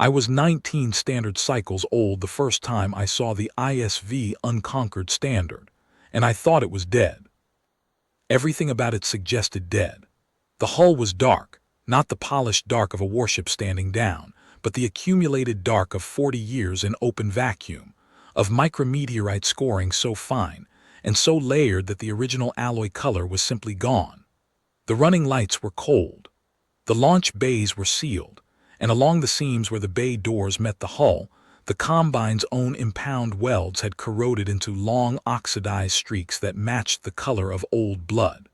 I was 19 standard cycles old the first time I saw the ISV unconquered standard, and I thought it was dead. Everything about it suggested dead. The hull was dark, not the polished dark of a warship standing down, but the accumulated dark of 40 years in open vacuum, of micrometeorite scoring so fine and so layered that the original alloy color was simply gone. The running lights were cold. The launch bays were sealed, and along the seams where the bay doors met the hull, the Combine's own impound welds had corroded into long oxidized streaks that matched the color of old blood.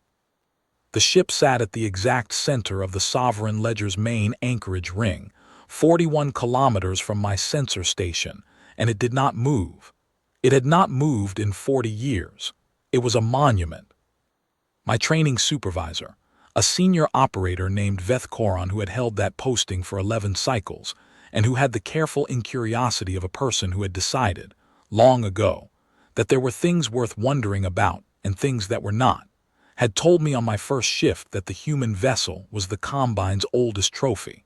The ship sat at the exact center of the Sovereign Ledger's main anchorage ring, 41 kilometers from my sensor station, and it did not move. It had not moved in 40 years. It was a monument. My training supervisor, a senior operator named Vethara who had held that posting for 11 cycles, and who had the careful incuriosity of a person who had decided, long ago, that there were things worth wondering about and things that were not, had told me on my first shift that the human vessel was the Combine's oldest trophy.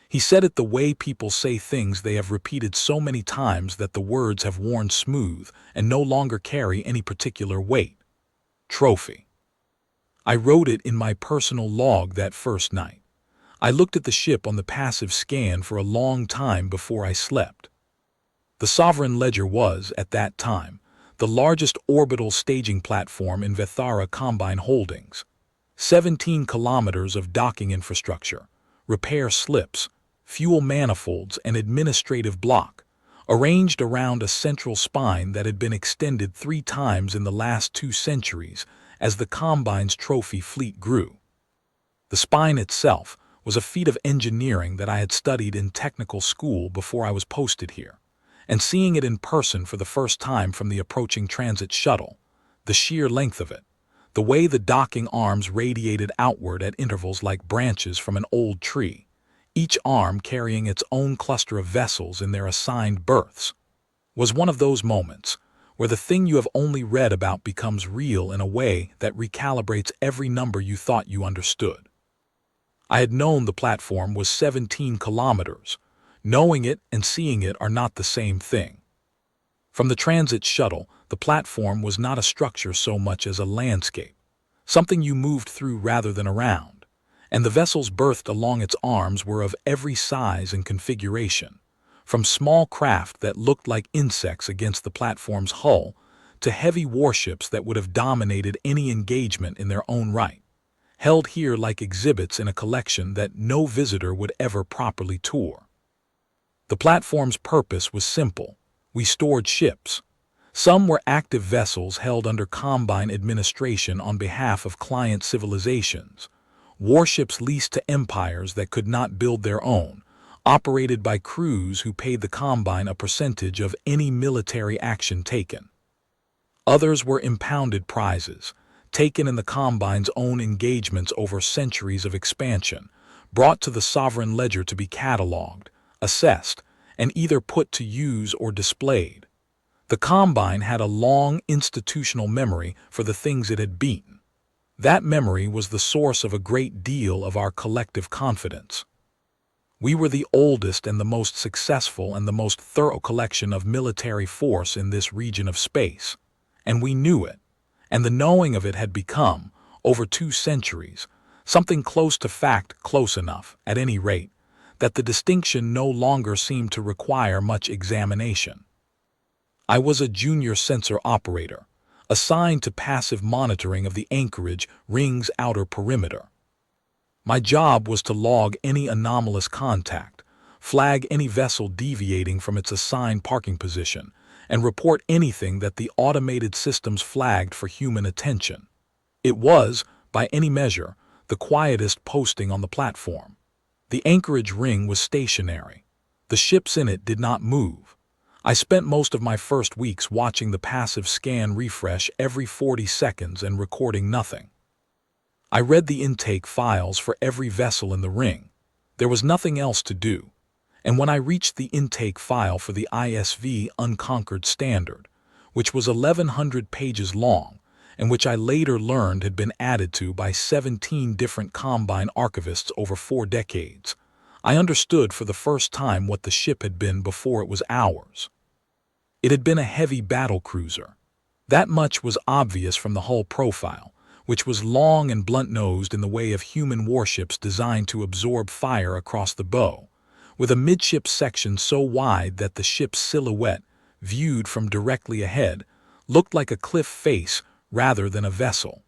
He said it the way people say things they have repeated so many times that the words have worn smooth and no longer carry any particular weight. Trophy. I wrote it in my personal log that first night. I looked at the ship on the passive scan for a long time before I slept. The Sovereign Ledger was, at that time, the largest orbital staging platform in Vethara Combine holdings. 17 kilometers of docking infrastructure, repair slips, fuel manifolds, and administrative block, arranged around a central spine that had been extended 3 times in the last 2 centuries as the Combine's trophy fleet grew. The spine itself was a feat of engineering that I had studied in technical school before I was posted here, and seeing it in person for the first time from the approaching transit shuttle, the sheer length of it, the way the docking arms radiated outward at intervals like branches from an old tree, each arm carrying its own cluster of vessels in their assigned berths, was one of those moments where the thing you have only read about becomes real in a way that recalibrates every number you thought you understood. I had known the platform was 17 kilometers. Knowing it and seeing it are not the same thing. From the transit shuttle, the platform was not a structure so much as a landscape, something you moved through rather than around, and the vessels berthed along its arms were of every size and configuration, from small craft that looked like insects against the platform's hull to heavy warships that would have dominated any engagement in their own right, held here like exhibits in a collection that no visitor would ever properly tour. The platform's purpose was simple. We stored ships. Some were active vessels held under Combine administration on behalf of client civilizations, warships leased to empires that could not build their own, operated by crews who paid the Combine a percentage of any military action taken. Others were impounded prizes, taken in the Combine's own engagements over centuries of expansion, brought to the Sovereign Ledger to be cataloged, assessed, and either put to use or displayed. The Combine had a long institutional memory for the things it had beaten. That memory was the source of a great deal of our collective confidence. We were the oldest and the most successful and the most thorough collection of military force in this region of space, and we knew it, and the knowing of it had become, over 2 centuries, something close to fact, close enough, at any rate, that the distinction no longer seemed to require much examination. I was a junior sensor operator, assigned to passive monitoring of the anchorage ring's outer perimeter. My job was to log any anomalous contact, flag any vessel deviating from its assigned parking position, and report anything that the automated systems flagged for human attention. It was, by any measure, the quietest posting on the platform. The anchorage ring was stationary. The ships in it did not move. I spent most of my first weeks watching the passive scan refresh every 40 seconds and recording nothing. I read the intake files for every vessel in the ring. There was nothing else to do. And when I reached the intake file for the ISV Unconquered Standard, which was 1,100 pages long, and which I later learned had been added to by 17 different Combine archivists over 4 decades, I understood for the first time what the ship had been before it was ours. It had been a heavy battlecruiser. That much was obvious from the hull profile, which was long and blunt-nosed in the way of human warships designed to absorb fire across the bow, with a midship section so wide that the ship's silhouette, viewed from directly ahead, looked like a cliff face rather than a vessel.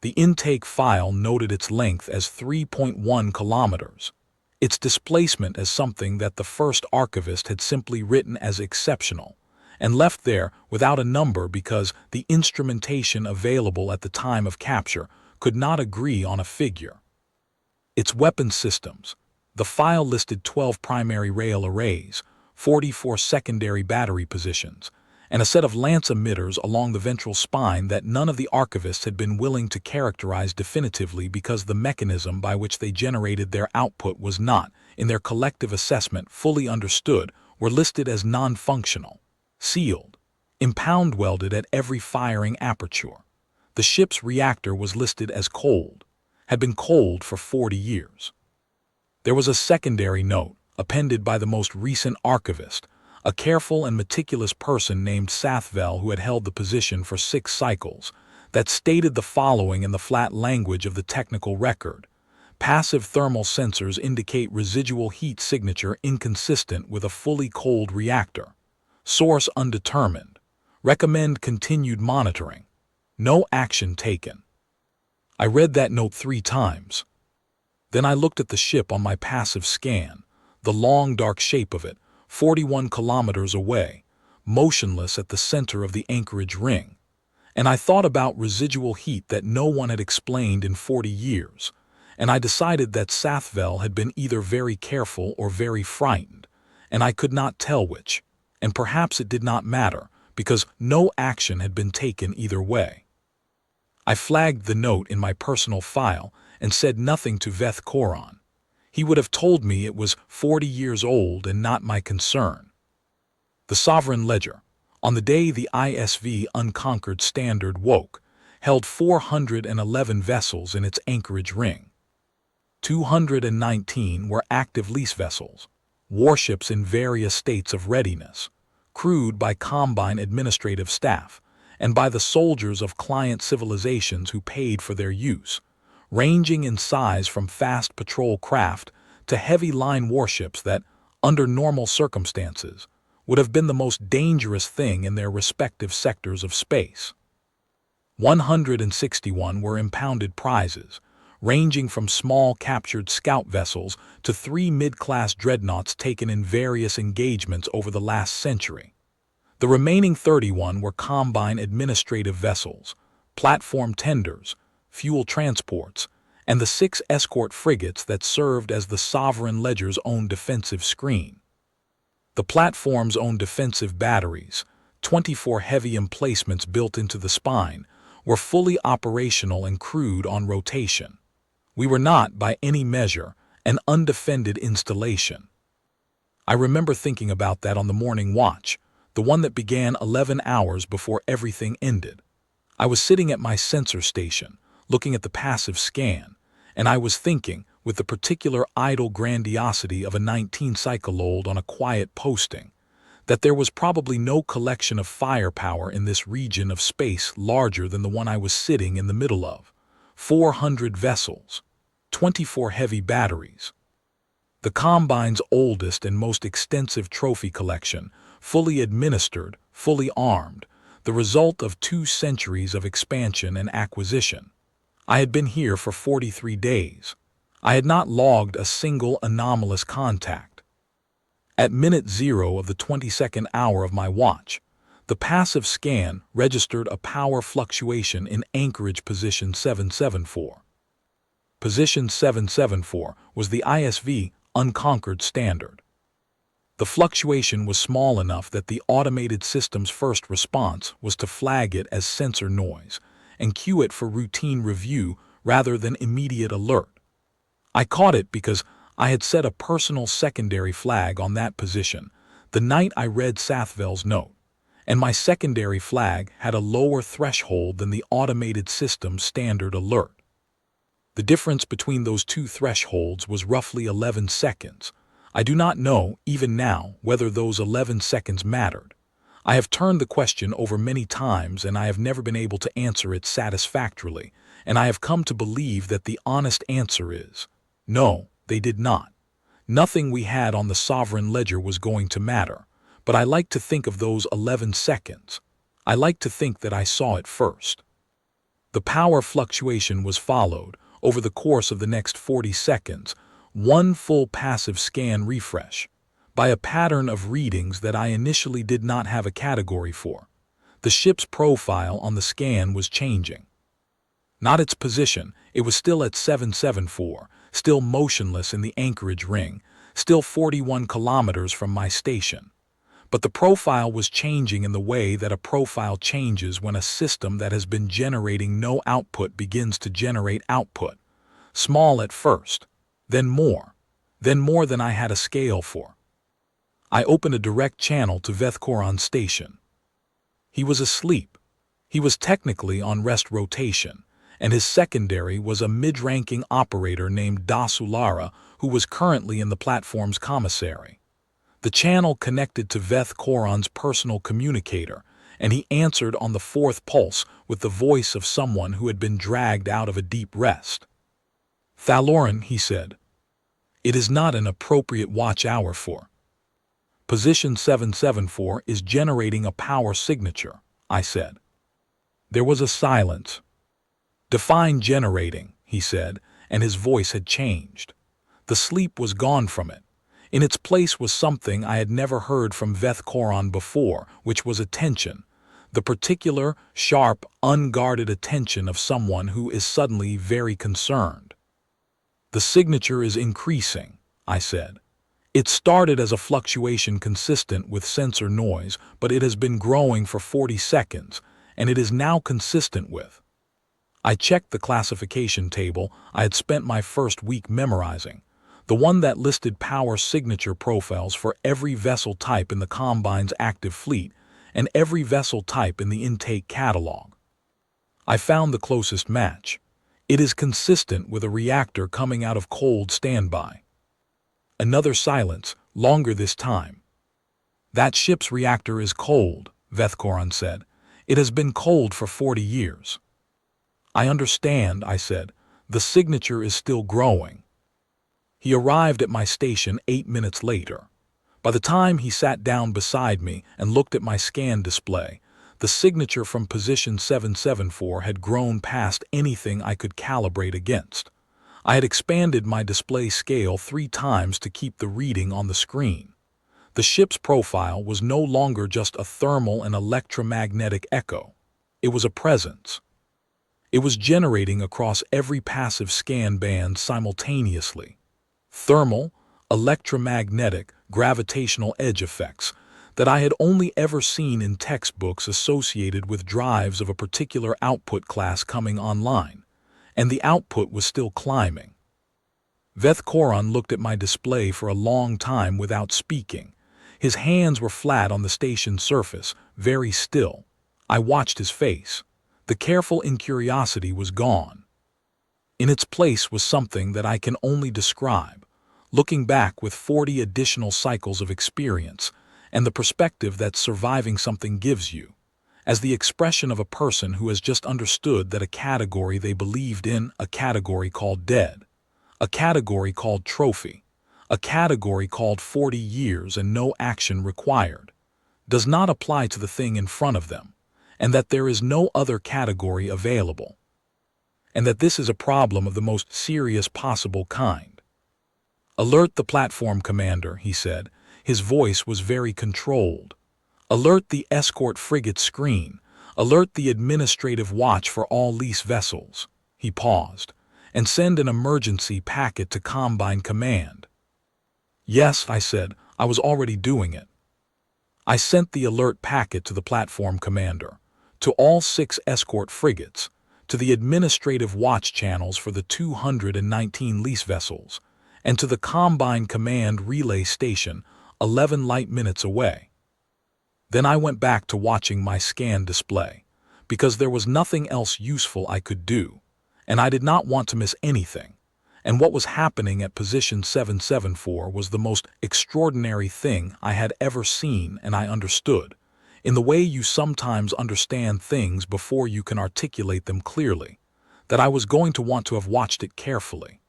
The intake file noted its length as 3.1 kilometers, its displacement as something that the first archivist had simply written as exceptional, and left there without a number because the instrumentation available at the time of capture could not agree on a figure. Its weapon systems. The file listed 12 primary rail arrays, 44 secondary battery positions, and a set of lance emitters along the ventral spine that none of the archivists had been willing to characterize definitively because the mechanism by which they generated their output was not, in their collective assessment, fully understood, were listed as non-functional, sealed, impound welded at every firing aperture. The ship's reactor was listed as cold, had been cold for 40 years. There was a secondary note, appended by the most recent archivist, a careful and meticulous person named Sathvel who had held the position for 6 cycles, that stated the following in the flat language of the technical record. Passive thermal sensors indicate residual heat signature inconsistent with a fully cold reactor. Source undetermined. Recommend continued monitoring. No action taken. I read that note 3 times. Then I looked at the ship on my passive scan, the long dark shape of it, 41 kilometers away, motionless at the center of the anchorage ring. And I thought about residual heat that no one had explained in 40 years, and I decided that Sathvel had been either very careful or very frightened, and I could not tell which, and perhaps it did not matter, because no action had been taken either way. I flagged the note in my personal file and said nothing to Vethara. He would have told me it was 40 years old and not my concern. The Sovereign Ledger, on the day the ISV Unconquered Standard woke, held 411 vessels in its anchorage ring. 219 were active lease vessels, warships in various states of readiness, crewed by Combine administrative staff and by the soldiers of client civilizations who paid for their use, ranging in size from fast patrol craft to heavy line warships that, under normal circumstances, would have been the most dangerous thing in their respective sectors of space. 161 were impounded prizes, ranging from small captured scout vessels to 3 mid-class dreadnoughts taken in various engagements over the last century. The remaining 31 were Combine administrative vessels, platform tenders, fuel transports, and the 6 escort frigates that served as the Sovereign Ledger's own defensive screen. The platform's own defensive batteries, 24 heavy emplacements built into the spine, were fully operational and crewed on rotation. We were not, by any measure, an undefended installation. I remember thinking about that on the morning watch, the one that began 11 hours before everything ended. I was sitting at my sensor station, looking at the passive scan, and I was thinking, with the particular idle grandiosity of a 19-cycle-old on a quiet posting, that there was probably no collection of firepower in this region of space larger than the one I was sitting in the middle of. 400 vessels, 24 heavy batteries. The Combine's oldest and most extensive trophy collection, fully administered, fully armed, the result of 2 centuries of expansion and acquisition. I had been here for 43 days. I had not logged a single anomalous contact. At minute 0 of the 22nd hour of my watch, the passive scan registered a power fluctuation in anchorage position 774. Position 774 was the ISV Unconquered Standard. The fluctuation was small enough that the automated system's first response was to flag it as sensor noise and cue it for routine review rather than immediate alert. I caught it because I had set a personal secondary flag on that position the night I read Sathvel's note, and my secondary flag had a lower threshold than the automated system's standard alert. The difference between those two thresholds was roughly 11 seconds. I do not know, even now, whether those 11 seconds mattered. I have turned the question over many times and I have never been able to answer it satisfactorily, and I have come to believe that the honest answer is, no, they did not. Nothing we had on the sovereign ledger was going to matter, but I like to think of those 11 seconds. I like to think that I saw it first. The power fluctuation was followed, over the course of the next 40 seconds, one full passive scan refresh, by a pattern of readings that I initially did not have a category for. The ship's profile on the scan was changing. Not its position, it was still at 774, still motionless in the anchorage ring, still 41 kilometers from my station. But the profile was changing in the way that a profile changes when a system that has been generating no output begins to generate output. Small at first, then more than I had a scale for. I opened a direct channel to Vethkoron's station. He was asleep. He was technically on rest rotation, and his secondary was a mid-ranking operator named Dasulara, who was currently in the platform's commissary. The channel connected to Vethkoron's personal communicator, and he answered on the fourth pulse with the voice of someone who had been dragged out of a deep rest. "Thaloran," he said, "it is not an appropriate watch hour for. Position 774 is generating a power signature," I said. There was a silence. "Define generating," he said, and his voice had changed. The sleep was gone from it. In its place was something I had never heard from Vethkoron before, which was attention, the particular, sharp, unguarded attention of someone who is suddenly very concerned. "The signature is increasing," I said. "It started as a fluctuation consistent with sensor noise, but it has been growing for 40 seconds, and it is now consistent with." I checked the classification table I had spent my first week memorizing, the one that listed power signature profiles for every vessel type in the Combine's active fleet and every vessel type in the intake catalog. I found the closest match. It is consistent with a reactor coming out of cold standby. Another silence, longer this time. "That ship's reactor is cold," Vethkoron said. "It has been cold for 40 years. "I understand," I said. "The signature is still growing." He arrived at my station 8 minutes later. By the time he sat down beside me and looked at my scan display, the signature from position 774 had grown past anything I could calibrate against. I had expanded my display scale 3 times to keep the reading on the screen. The ship's profile was no longer just a thermal and electromagnetic echo. It was a presence. It was generating across every passive scan band simultaneously. Thermal, electromagnetic, gravitational edge effects that I had only ever seen in textbooks associated with drives of a particular output class coming online, and the output was still climbing. Vethkoron looked at my display for a long time without speaking. His hands were flat on the station surface, very still. I watched his face. The careful incuriosity was gone. In its place was something that I can only describe, looking back with 40 additional cycles of experience, and the perspective that surviving something gives you, as the expression of a person who has just understood that a category they believed in, a category called dead, a category called trophy, a category called 40 years and no action required, does not apply to the thing in front of them, and that there is no other category available, and that this is a problem of the most serious possible kind. "Alert the platform commander," he said. His voice was very controlled. "Alert the escort frigate screen. Alert the administrative watch for all lease vessels." He paused. "And send an emergency packet to Combine Command." "Yes," I said. "I was already doing it." I sent the alert packet to the platform commander, to all 6 escort frigates, to the administrative watch channels for the 219 lease vessels, and to the Combine Command relay station 11 light minutes away. Then I went back to watching my scan display, because there was nothing else useful I could do, and I did not want to miss anything. And what was happening at position 774 was the most extraordinary thing I had ever seen, and I understood, in the way you sometimes understand things before you can articulate them clearly, that I was going to want to have watched it carefully.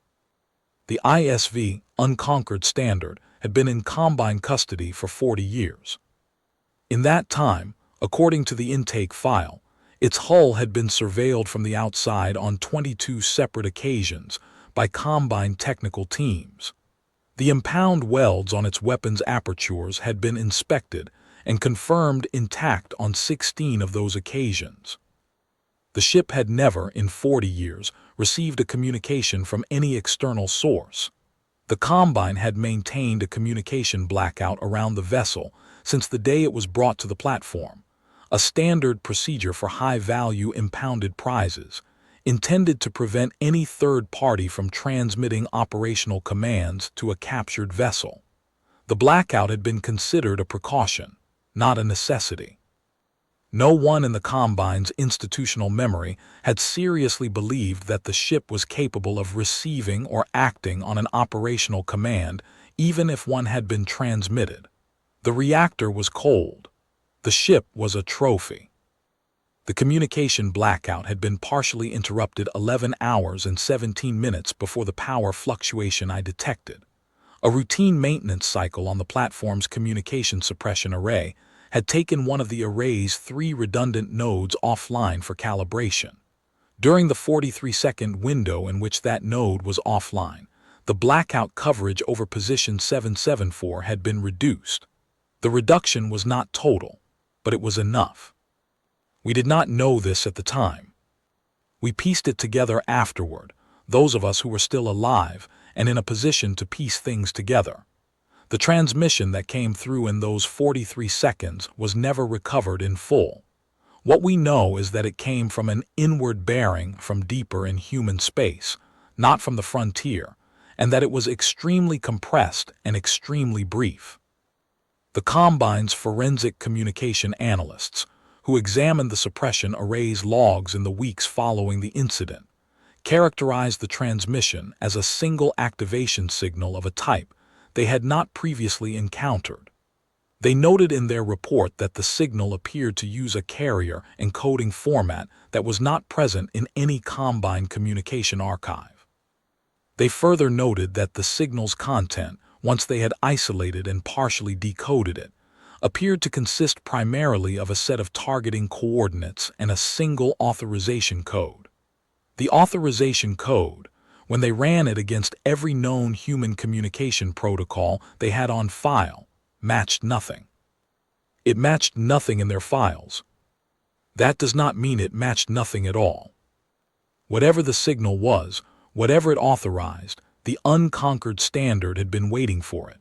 The ISV, Unconquered Standard, had been in Combine custody for 40 years. In that time, according to the intake file, its hull had been surveilled from the outside on 22 separate occasions by Combine technical teams. The impound welds on its weapons apertures had been inspected and confirmed intact on 16 of those occasions. The ship had never, in 40 years, received a communication from any external source. The Combine had maintained a communication blackout around the vessel since the day it was brought to the platform, a standard procedure for high-value impounded prizes, intended to prevent any third party from transmitting operational commands to a captured vessel. The blackout had been considered a precaution, not a necessity. No one in the Combine's institutional memory had seriously believed that the ship was capable of receiving or acting on an operational command, even if one had been transmitted. The reactor was cold. The ship was a trophy. The communication blackout had been partially interrupted 11 hours and 17 minutes before the power fluctuation I detected. A routine maintenance cycle on the platform's communication suppression array had taken one of the array's 3 redundant nodes offline for calibration. During the 43-second window in which that node was offline, the blackout coverage over position 774 had been reduced. The reduction was not total, but it was enough. We did not know this at the time. We pieced it together afterward, those of us who were still alive and in a position to piece things together. The transmission that came through in those 43 seconds was never recovered in full. What we know is that it came from an inward bearing from deeper in human space, not from the frontier, and that it was extremely compressed and extremely brief. The Combine's forensic communication analysts, who examined the suppression array's logs in the weeks following the incident, characterized the transmission as a single activation signal of a type they had not previously encountered. They noted in their report that the signal appeared to use a carrier encoding format that was not present in any Combine communication archive. They further noted that the signal's content, once they had isolated and partially decoded it, appeared to consist primarily of a set of targeting coordinates and a single authorization code. The authorization code, when they ran it against every known human communication protocol they had on file, matched nothing. It matched nothing in their files. That does not mean it matched nothing at all. Whatever the signal was, whatever it authorized, the Unconquered Standard had been waiting for it.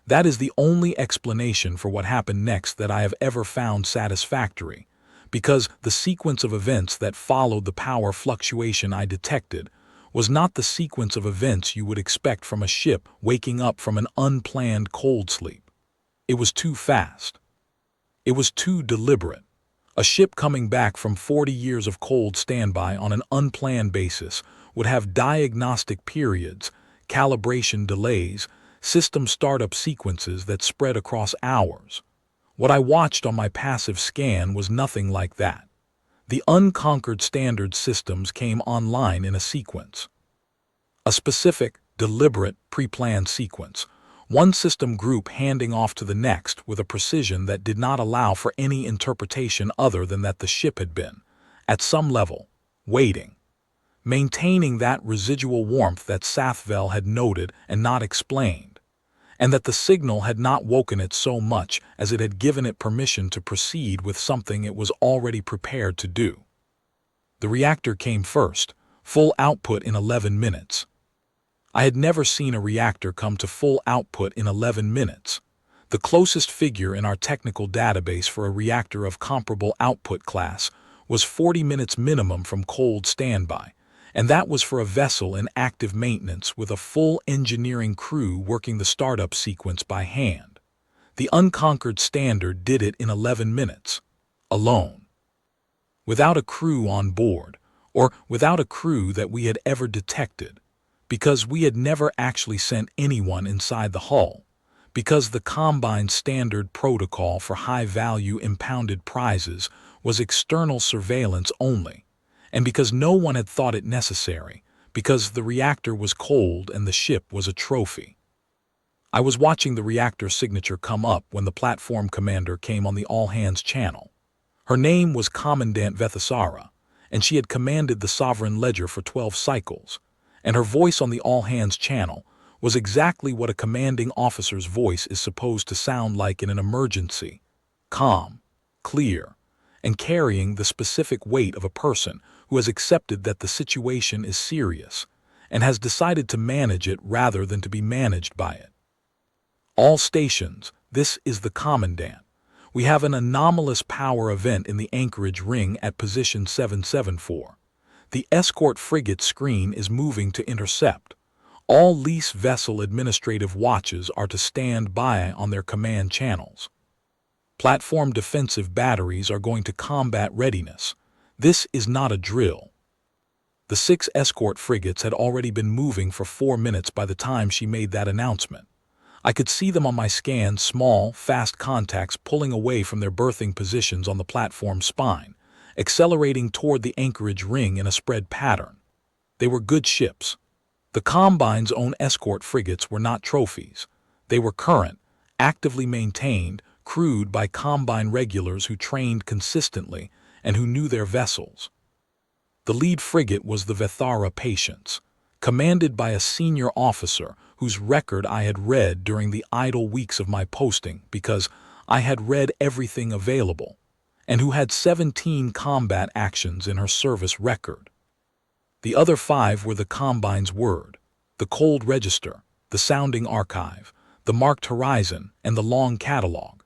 That is the only explanation for what happened next that I have ever found satisfactory, because the sequence of events that followed the power fluctuation I detected was not the sequence of events you would expect from a ship waking up from an unplanned cold sleep. It was too fast. It was too deliberate. A ship coming back from 40 years of cold standby on an unplanned basis would have diagnostic periods, calibration delays, system startup sequences that spread across hours. What I watched on my passive scan was nothing like that. The Unconquered Standard systems came online in a sequence. A specific, deliberate, pre-planned sequence, one system group handing off to the next with a precision that did not allow for any interpretation other than that the ship had been, at some level, waiting, maintaining that residual warmth that Sathvel had noted and not explained, and that the signal had not woken it so much as it had given it permission to proceed with something it was already prepared to do. The reactor came first, full output in 11 minutes. I had never seen a reactor come to full output in 11 minutes. The closest figure in our technical database for a reactor of comparable output class was 40 minutes minimum from cold standby, and that was for a vessel in active maintenance with a full engineering crew working the startup sequence by hand. The Unconquered Standard did it in 11 minutes, alone. Without a crew on board, or without a crew that we had ever detected, because we had never actually sent anyone inside the hull, because the Combine's standard protocol for high-value impounded prizes was external surveillance only, and because no one had thought it necessary, because the reactor was cold and the ship was a trophy. I was watching the reactor signature come up when the platform commander came on the all-hands channel. Her name was Commandant Vethara, and she had commanded the Sovereign Ledger for 12 cycles, and her voice on the all-hands channel was exactly what a commanding officer's voice is supposed to sound like in an emergency: calm, clear, and carrying the specific weight of a person who has accepted that the situation is serious and has decided to manage it rather than to be managed by it. All stations, this is the Commandant. We have an anomalous power event in the anchorage ring at position 774. The escort frigate screen is moving to intercept. All lease vessel administrative watches are to stand by on their command channels. Platform defensive batteries are going to combat readiness. This is not a drill. The 6 escort frigates had already been moving for 4 minutes by the time she made that announcement. I could see them on my scan, small, fast contacts pulling away from their berthing positions on the platform spine, accelerating toward the anchorage ring in a spread pattern. They were good ships. The Combine's own escort frigates were not trophies. They were current, actively maintained, crewed by Combine regulars who trained consistently and who knew their vessels. The lead frigate was the Vethara Patience, commanded by a senior officer whose record I had read during the idle weeks of my posting because I had read everything available, and who had 17 combat actions in her service record. The other 5 were the Combine's Word, the Cold Register, the Sounding Archive, the Marked Horizon, and the Long Catalog.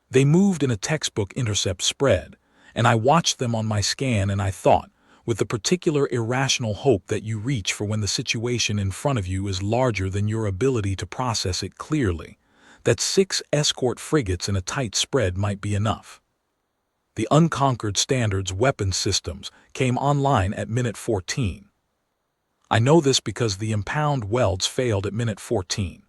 They moved in a textbook intercept spread, and I watched them on my scan, and I thought, with the particular irrational hope that you reach for when the situation in front of you is larger than your ability to process it clearly, that 6 escort frigates in a tight spread might be enough. The Unconquered Standards weapons systems came online at minute 14. I know this because the impound welds failed at minute 14.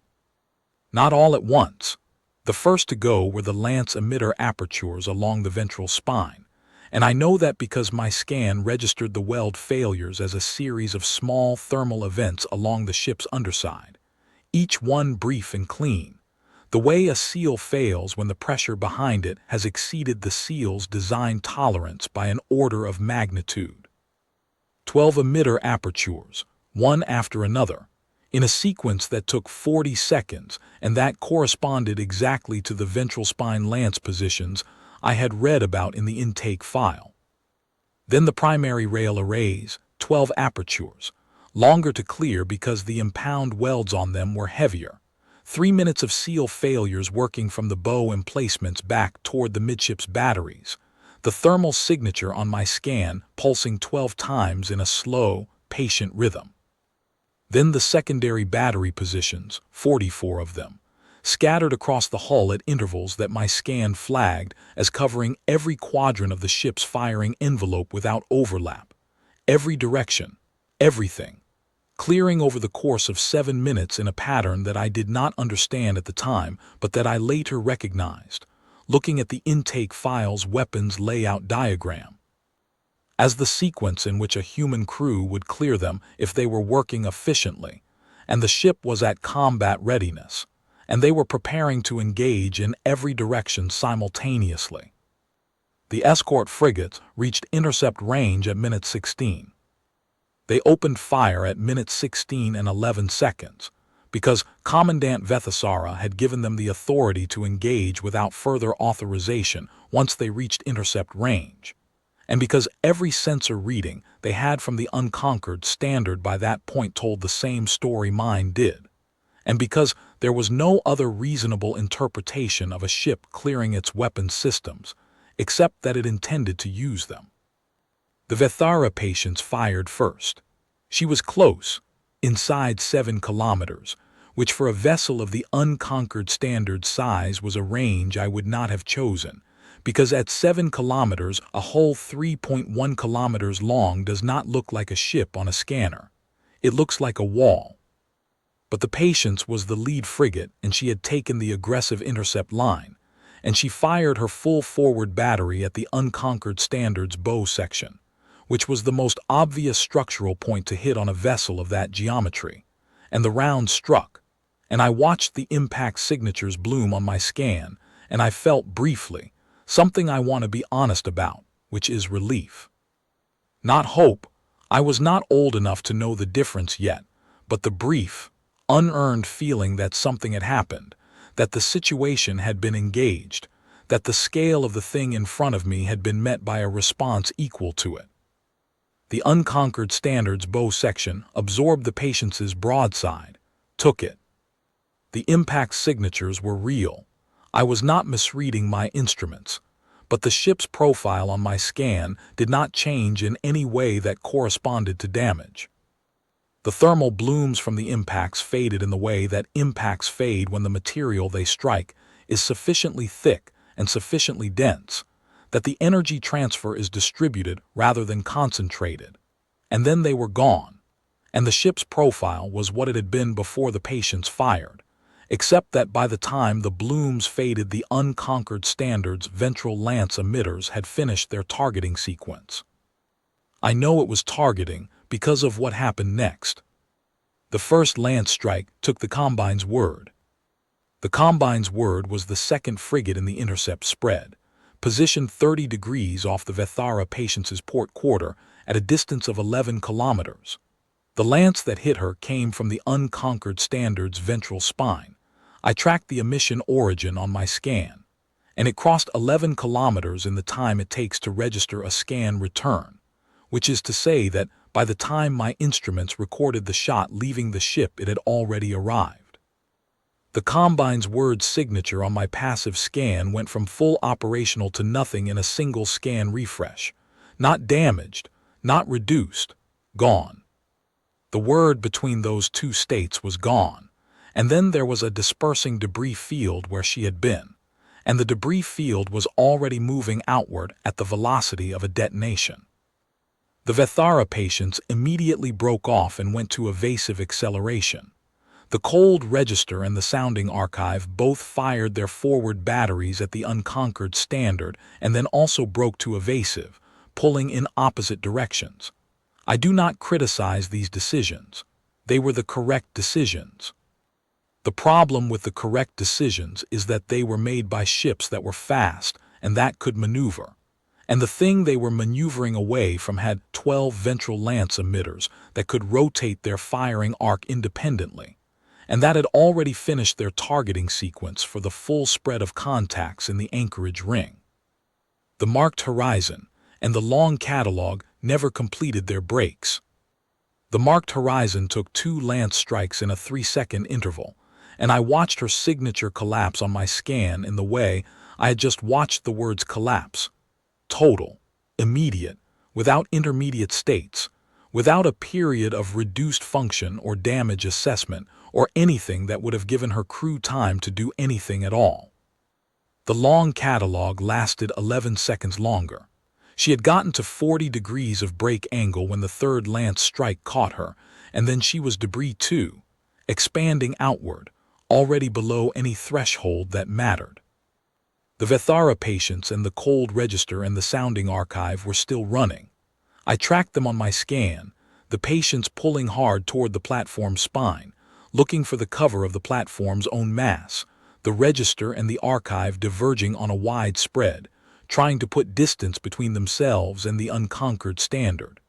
Not all at once. The first to go were the lance emitter apertures along the ventral spine, and I know that because my scan registered the weld failures as a series of small thermal events along the ship's underside, each one brief and clean, the way a seal fails when the pressure behind it has exceeded the seal's design tolerance by an order of magnitude. 12 emitter apertures, one after another, in a sequence that took 40 seconds, and that corresponded exactly to the ventral spine lance positions I had read about in the intake file. Then the primary rail arrays, 12 apertures, longer to clear because the impound welds on them were heavier. 3 minutes of seal failures working from the bow emplacements back toward the midships batteries. The thermal signature on my scan pulsing 12 times in a slow, patient rhythm. Then the secondary battery positions, 44 of them, scattered across the hull at intervals that my scan flagged as covering every quadrant of the ship's firing envelope without overlap. Every direction, everything, clearing over the course of 7 minutes in a pattern that I did not understand at the time, but that I later recognized, looking at the intake file's weapons layout diagram, as the sequence in which a human crew would clear them if they were working efficiently, and the ship was at combat readiness, and they were preparing to engage in every direction simultaneously. The escort frigates reached intercept range at minute 16. They opened fire at minute 16 and 11 seconds, because Commandant Vethara had given them the authority to engage without further authorization once they reached intercept range, and because every sensor reading they had from the Unconquered Standard by that point told the same story mine did, and because there was no other reasonable interpretation of a ship clearing its weapons systems, except that it intended to use them. The Vethara Patience fired first. She was close, inside 7 kilometers, which for a vessel of the Unconquered Standard size was a range I would not have chosen, because at 7 kilometers, a whole 3.1 kilometers long does not look like a ship on a scanner. It looks like a wall. But the Patience was the lead frigate, and she had taken the aggressive intercept line, and she fired her full forward battery at the Unconquered Standard's bow section, which was the most obvious structural point to hit on a vessel of that geometry. And the round struck, and I watched the impact signatures bloom on my scan, and I felt briefly something I want to be honest about, which is relief. Not hope. I was not old enough to know the difference yet, but the brief, unearned feeling that something had happened, that the situation had been engaged, that the scale of the thing in front of me had been met by a response equal to it. The Unconquered Standard's bow section absorbed the Patience's broadside, took it. The impact signatures were real. I was not misreading my instruments, but the ship's profile on my scan did not change in any way that corresponded to damage. The thermal blooms from the impacts faded in the way that impacts fade when the material they strike is sufficiently thick and sufficiently dense, that the energy transfer is distributed rather than concentrated. And then they were gone, and the ship's profile was what it had been before the Patience fired, except that by the time the blooms faded, the Unconquered Standard's ventral lance emitters had finished their targeting sequence. I know it was targeting because of what happened next. The first lance strike took the Combine's word. The Combine's word was the second frigate in the intercept spread, positioned 30 degrees off the Vethara Patience's port quarter at a distance of 11 kilometers. The lance that hit her came from the Unconquered Standard's ventral spine. I tracked the emission origin on my scan, and it crossed 11 kilometers in the time it takes to register a scan return, which is to say that by the time my instruments recorded the shot leaving the ship, it had already arrived. The Combine's word signature on my passive scan went from full operational to nothing in a single scan refresh. Not damaged, not reduced, gone. The word between those two states was gone, and then there was a dispersing debris field where she had been, and the debris field was already moving outward at the velocity of a detonation. The Vethara Patience immediately broke off and went to evasive acceleration. The cold register and the sounding archive both fired their forward batteries at the Unconquered Standard and then also broke to evasive, pulling in opposite directions. I do not criticize these decisions. They were the correct decisions. The problem with the correct decisions is that they were made by ships that were fast and that could maneuver. And the thing they were maneuvering away from had 12 ventral lance emitters that could rotate their firing arc independently, and that had already finished their targeting sequence for the full spread of contacts in the anchorage ring. The marked horizon and the long catalog never completed their breaks. The marked horizon took 2 lance strikes in a 3-second interval, and I watched her signature collapse on my scan in the way I had just watched the words collapse. Total, immediate, without intermediate states, without a period of reduced function or damage assessment or anything that would have given her crew time to do anything at all. The long catalog lasted 11 seconds longer. She had gotten to 40 degrees of break angle when the third lance strike caught her, and then she was debris too, expanding outward, already below any threshold that mattered. The Vethara Patience and the cold register and the sounding archive were still running. I tracked them on my scan, the Patience pulling hard toward the platform's spine, looking for the cover of the platform's own mass, the register and the archive diverging on a wide spread, trying to put distance between themselves and the Unconquered Standard.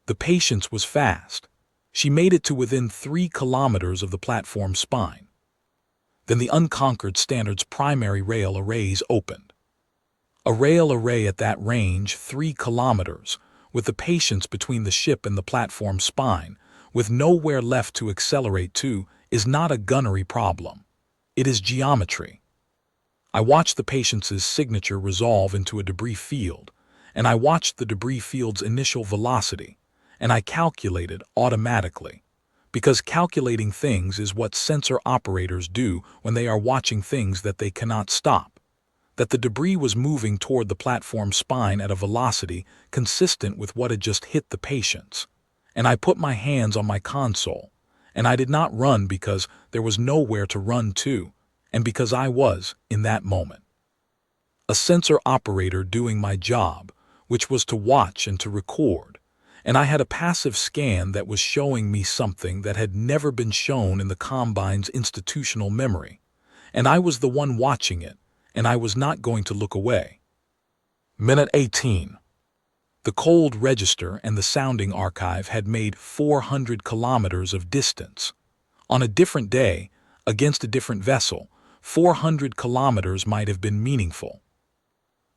The Patience was fast. She made it to within 3 kilometers of the platform's spine. Then the Unconquered Standard's primary rail arrays opened. A rail array at that range, 3 kilometers, with the Patience between the ship and the platform spine, with nowhere left to accelerate to, is not a gunnery problem. It is geometry. I watched the Patience's signature resolve into a debris field, and I watched the debris field's initial velocity, and I calculated automatically. Because calculating things is what sensor operators do when they are watching things that they cannot stop. that the debris was moving toward the platform spine at a velocity consistent with what had just hit the patients. And I put my hands on my console, and I did not run because there was nowhere to run to, and because I was, in that moment, a sensor operator doing my job, which was to watch and to record, and I had a passive scan that was showing me something that had never been shown in the Combine's institutional memory, and I was the one watching it, and I was not going to look away. Minute 18. The cold register and the sounding archive had made 400 kilometers of distance. On a different day, against a different vessel, 400 kilometers might have been meaningful.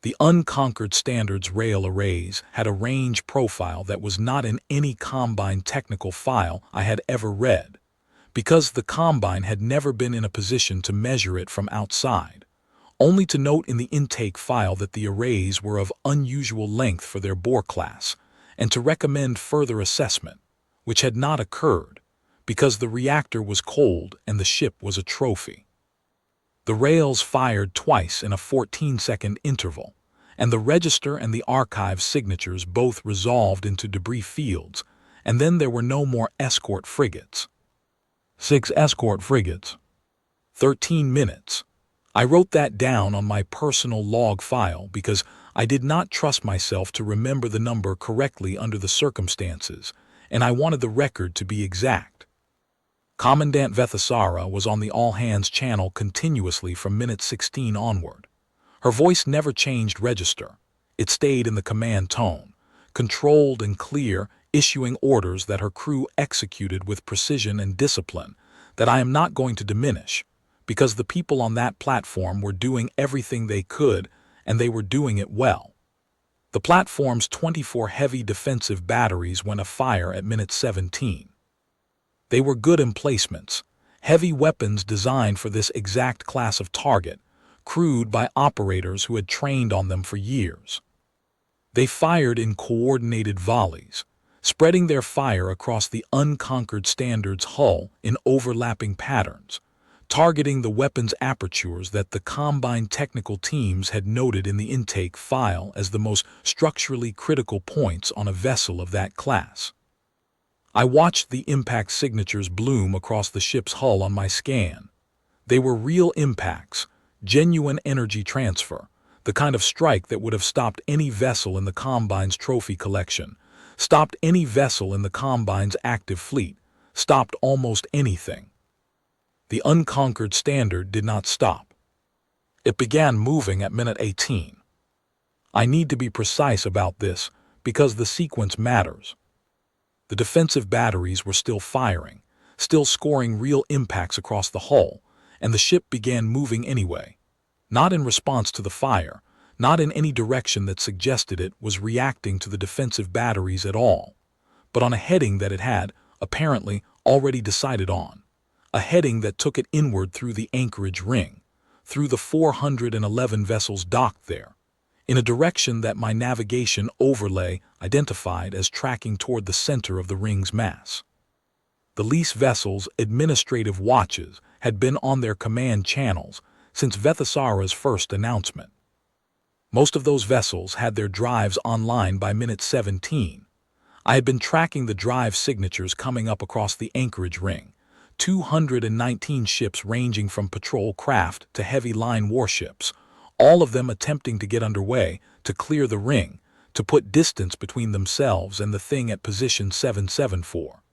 The unconquered standards rail arrays had a range profile that was not in any Combine technical file I had ever read, because the Combine had never been in a position to measure it from outside, only to note in the intake file that the arrays were of unusual length for their bore class, and to recommend further assessment, which had not occurred, because the reactor was cold and the ship was a trophy. The rails fired twice in a 14-second interval, and the register and the archive signatures both resolved into debris fields, and then there were no more escort frigates. 6 escort frigates. 13 minutes. I wrote that down on my personal log file because I did not trust myself to remember the number correctly under the circumstances, and I wanted the record to be exact. Commandant Vethara was on the all-hands channel continuously from minute 16 onward. Her voice never changed register. It stayed in the command tone, controlled and clear, issuing orders that her crew executed with precision and discipline that I am not going to diminish, because the people on that platform were doing everything they could, and they were doing it well. The platform's 24 heavy defensive batteries went afire at minute 17. They were good emplacements, heavy weapons designed for this exact class of target, crewed by operators who had trained on them for years. They fired in coordinated volleys, spreading their fire across the unconquered standards hull in overlapping patterns, targeting the weapons apertures that the Combine technical teams had noted in the intake file as the most structurally critical points on a vessel of that class. I watched the impact signatures bloom across the ship's hull on my scan. They were real impacts, genuine energy transfer, the kind of strike that would have stopped any vessel in the Combine's trophy collection, stopped any vessel in the Combine's active fleet, stopped almost anything. The unconquered standard did not stop. It began moving at minute 18. I need to be precise about this because the sequence matters. The defensive batteries were still firing, still scoring real impacts across the hull, and the ship began moving anyway. Not in response to the fire, not in any direction that suggested it was reacting to the defensive batteries at all, but on a heading that it had, apparently, already decided on. A heading that took it inward through the anchorage ring, through the 411 vessels docked there, in a direction that my navigation overlay identified as tracking toward the center of the ring's mass. The lease vessels' administrative watches had been on their command channels since Vethara's first announcement. Most of those vessels had their drives online by minute 17. I had been tracking the drive signatures coming up across the anchorage ring, 219 ships ranging from patrol craft to heavy line warships, all of them attempting to get underway, to clear the ring, to put distance between themselves and the thing at position 774.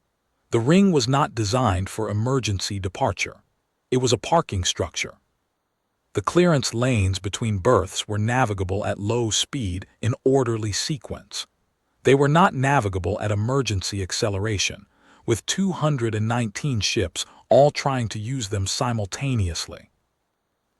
The ring was not designed for emergency departure. It was a parking structure. The clearance lanes between berths were navigable at low speed in orderly sequence. They were not navigable at emergency acceleration, with 219 ships all trying to use them simultaneously.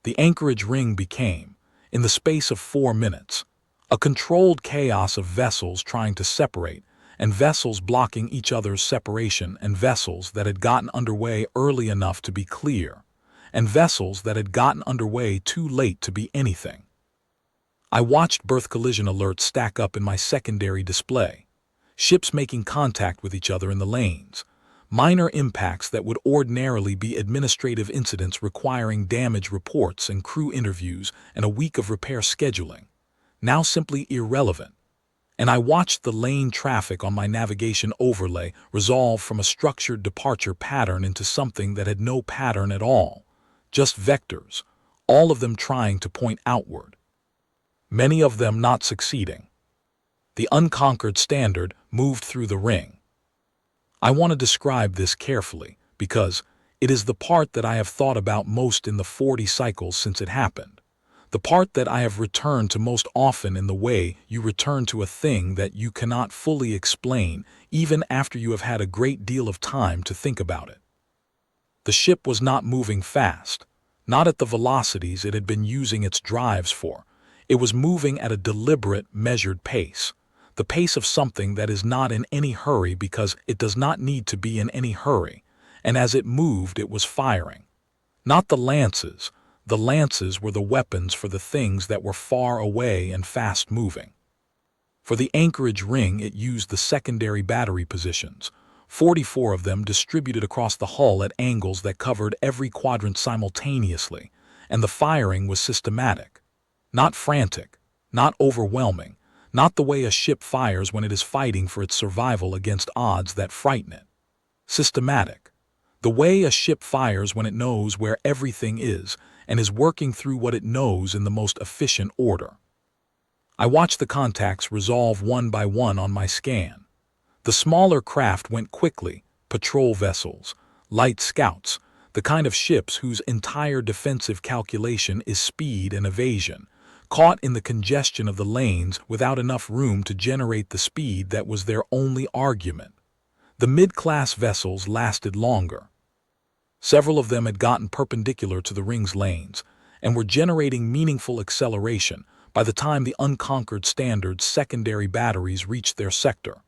The anchorage ring became, in the space of 4 minutes, a controlled chaos of vessels trying to separate, and vessels blocking each other's separation, and vessels that had gotten underway early enough to be clear, and vessels that had gotten underway too late to be anything. I watched berth collision alerts stack up in my secondary display, ships making contact with each other in the lanes, Minor impacts that would ordinarily be administrative incidents requiring damage reports and crew interviews and a week of repair scheduling, now simply irrelevant. And I watched the lane traffic on my navigation overlay resolve from a structured departure pattern into something that had no pattern at all, just vectors, all of them trying to point outward, many of them not succeeding. The unconquered standard moved through the ring. I want to describe this carefully because it is the part that I have thought about most in the 40 cycles since it happened. The part that I have returned to most often in the way you return to a thing that you cannot fully explain even after you have had a great deal of time to think about it. The ship was not moving fast, not at the velocities it had been using its drives for. It was moving at a deliberate, measured pace, the pace of something that is not in any hurry because it does not need to be in any hurry, and as it moved it was firing. Not the lances. The lances were the weapons for the things that were far away and fast-moving. For the anchorage ring it used the secondary battery positions, 44 of them distributed across the hull at angles that covered every quadrant simultaneously, and the firing was systematic. Not frantic, not overwhelming, not the way a ship fires when it is fighting for its survival against odds that frighten it. Systematic. The way a ship fires when it knows where everything is and is working through what it knows in the most efficient order. I watched the contacts resolve one by one on my scan. The smaller craft went quickly, patrol vessels, light scouts, the kind of ships whose entire defensive calculation is speed and evasion, caught in the congestion of the lanes without enough room to generate the speed that was their only argument. The mid-class vessels lasted longer. Several of them had gotten perpendicular to the ring's lanes and were generating meaningful acceleration by the time the unconquered standard's secondary batteries reached their sector,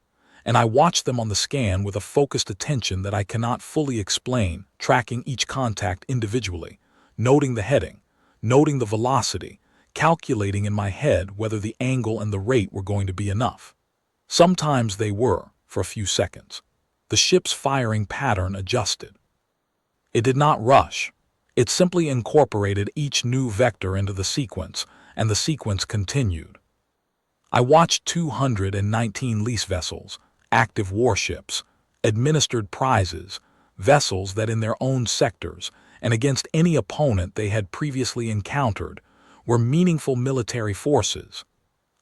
and I watched them on the scan with a focused attention that I cannot fully explain, tracking each contact individually, noting the heading, noting the velocity, calculating in my head whether the angle and the rate were going to be enough. Sometimes they were, for a few seconds. The ship's firing pattern adjusted. It did not rush. It simply incorporated each new vector into the sequence, and the sequence continued. I watched 219 lease vessels, active warships, administered prizes, vessels that in their own sectors, and against any opponent they had previously encountered, were meaningful military forces,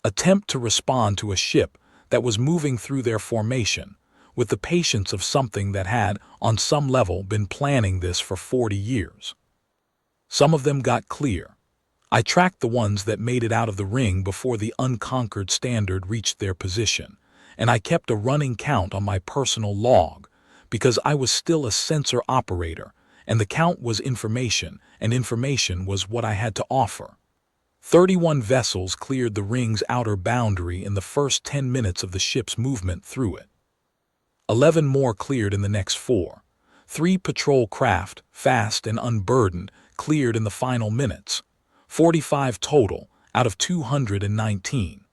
attempt to respond to a ship that was moving through their formation, with the patience of something that had, on some level, been planning this for 40 years. Some of them got clear. I tracked the ones that made it out of the ring before the unconquered standard reached their position, and I kept a running count on my personal log, because I was still a sensor operator, and the count was information, and information was what I had to offer. 31 vessels cleared the ring's outer boundary in the first 10 minutes of the ship's movement through it. 11 more cleared in the next 4. 3 patrol craft, fast and unburdened, cleared in the final minutes. 45 total, out of 219.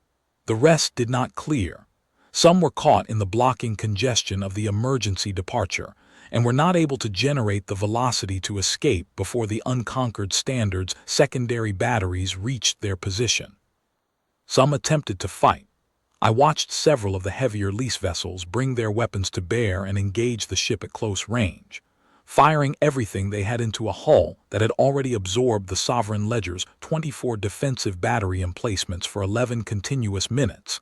The rest did not clear. Some were caught in the blocking congestion of the emergency departure, and were not able to generate the velocity to escape before the unconquered standard's secondary batteries reached their position. Some attempted to fight. I watched several of the heavier lease vessels bring their weapons to bear and engage the ship at close range, firing everything they had into a hull that had already absorbed the Sovereign Ledger's 24 defensive battery emplacements for 11 continuous minutes,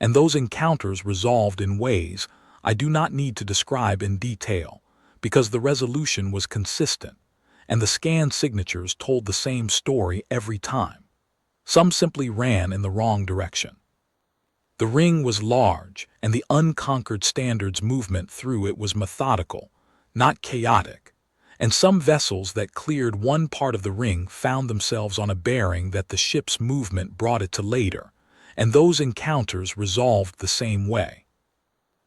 and those encounters resolved in ways I do not need to describe in detail, because the resolution was consistent, and the scan signatures told the same story every time. Some simply ran in the wrong direction. The ring was large, and the unconquered standard's movement through it was methodical, not chaotic, and some vessels that cleared one part of the ring found themselves on a bearing that the ship's movement brought it to later, and those encounters resolved the same way.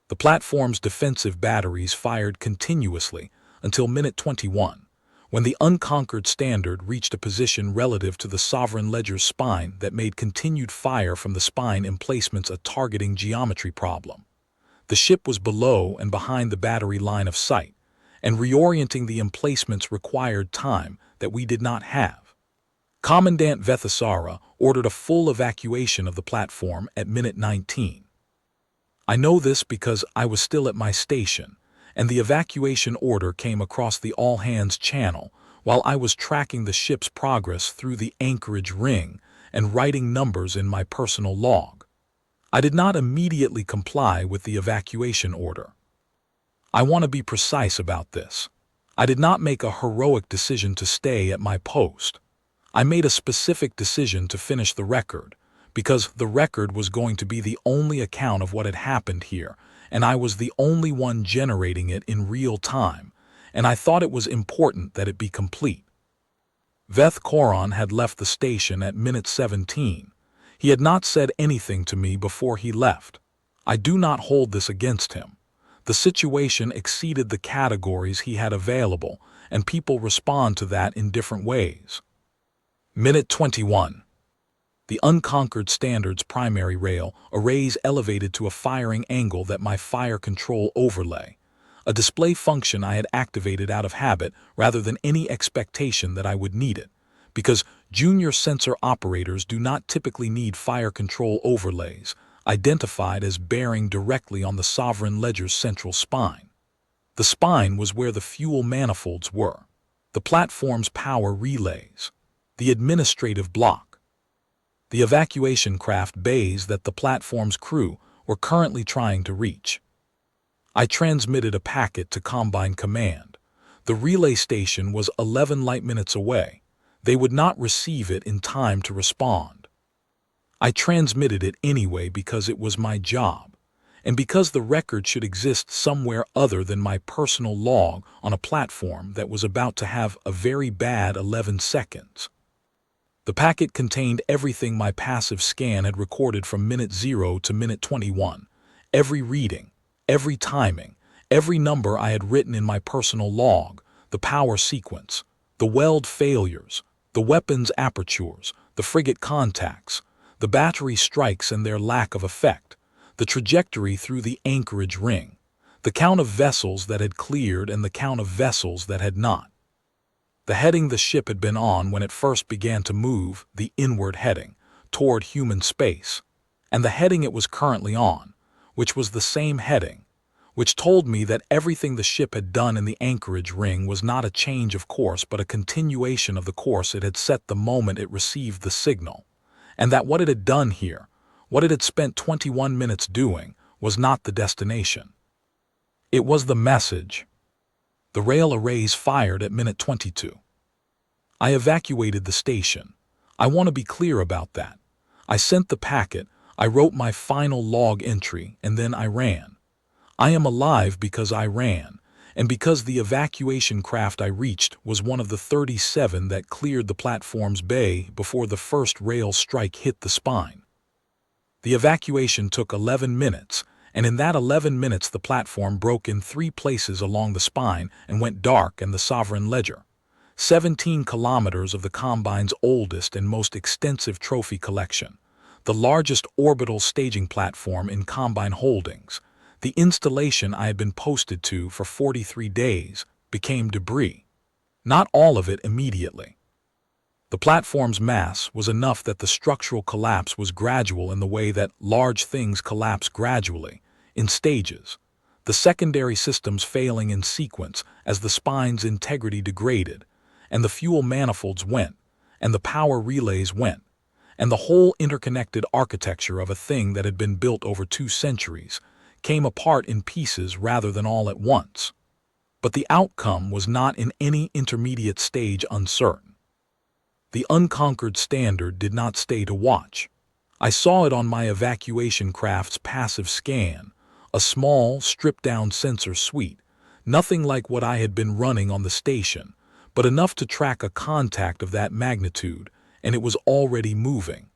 The platform's defensive batteries fired continuously until minute 21, when the unconquered standard reached a position relative to the Sovereign Ledger's spine that made continued fire from the spine emplacements a targeting geometry problem. The ship was below and behind the battery line of sight, and reorienting the emplacements required time that we did not have. Commandant Vethara ordered a full evacuation of the platform at minute 19. I know this because I was still at my station, and the evacuation order came across the all-hands channel while I was tracking the ship's progress through the anchorage ring and writing numbers in my personal log. I did not immediately comply with the evacuation order. I want to be precise about this. I did not make a heroic decision to stay at my post. I made a specific decision to finish the record, because the record was going to be the only account of what had happened here, and I was the only one generating it in real time, and I thought it was important that it be complete. Vethara had left the station at minute 17. He had not said anything to me before he left. I do not hold this against him. The situation exceeded the categories he had available, and people respond to that in different ways. Minute 21. The unconquered standard's primary rail arrays elevated to a firing angle that my fire control overlay, a display function I had activated out of habit rather than any expectation that I would need it, because junior sensor operators do not typically need fire control overlays, identified as bearing directly on the sovereign ledger's central spine. The spine was where the fuel manifolds were, the platform's power relays, the administrative block, the evacuation craft bays that the platform's crew were currently trying to reach. I transmitted a packet to Combine Command. The relay station was 11 light minutes away. They would not receive it in time to respond. I transmitted it anyway because it was my job, and because the record should exist somewhere other than my personal log on a platform that was about to have a very bad 11 seconds. The packet contained everything my passive scan had recorded from minute 0 to minute 21, every reading, every timing, every number I had written in my personal log, the power sequence, the weld failures, the weapons apertures, the frigate contacts, the battery strikes and their lack of effect, the trajectory through the anchorage ring, the count of vessels that had cleared and the count of vessels that had not. The heading the ship had been on when it first began to move, the inward heading, toward human space, and the heading it was currently on, which was the same heading, which told me that everything the ship had done in the anchorage ring was not a change of course but a continuation of the course it had set the moment it received the signal, and that what it had done here, what it had spent 21 minutes doing, was not the destination. It was the message. The rail arrays fired at minute 22. I evacuated the station. I want to be clear about that. I sent the packet, I wrote my final log entry, and then I ran. I am alive because I ran, and because the evacuation craft I reached was one of the 37 that cleared the platform's bay before the first rail strike hit the spine. The evacuation took 11 minutes, and in that 11 minutes the platform broke in 3 places along the spine and went dark and the sovereign ledger. 17 kilometers of the Combine's oldest and most extensive trophy collection, the largest orbital staging platform in Combine holdings, the installation I had been posted to for 43 days, became debris. Not all of it immediately. The platform's mass was enough that the structural collapse was gradual in the way that large things collapse gradually, in stages, the secondary systems failing in sequence as the spine's integrity degraded, and the fuel manifolds went, and the power relays went, and the whole interconnected architecture of a thing that had been built over 2 centuries came apart in pieces rather than all at once. But the outcome was not in any intermediate stage uncertain. The unconquered standard did not stay to watch. I saw it on my evacuation craft's passive scan, a small, stripped-down sensor suite, nothing like what I had been running on the station, but enough to track a contact of that magnitude, and it was already moving.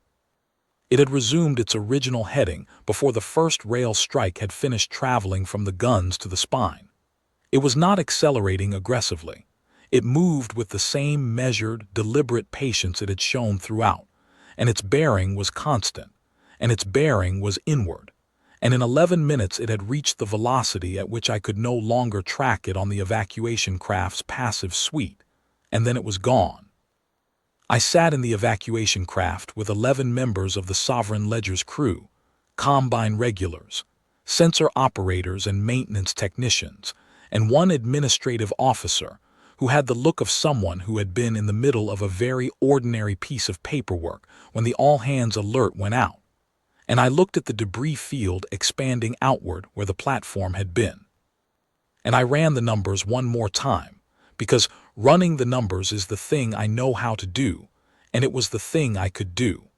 It had resumed its original heading before the first rail strike had finished traveling from the guns to the spine. It was not accelerating aggressively. It moved with the same measured, deliberate patience it had shown throughout, and its bearing was constant, and its bearing was inward, and in 11 minutes it had reached the velocity at which I could no longer track it on the evacuation craft's passive suite, and then it was gone. I sat in the evacuation craft with 11 members of the Sovereign Ledger's crew, Combine regulars, sensor operators and maintenance technicians, and one administrative officer who had the look of someone who had been in the middle of a very ordinary piece of paperwork when the all-hands alert went out, and I looked at the debris field expanding outward where the platform had been. And I ran the numbers one more time, because running the numbers is the thing I know how to do, and it was the thing I could do.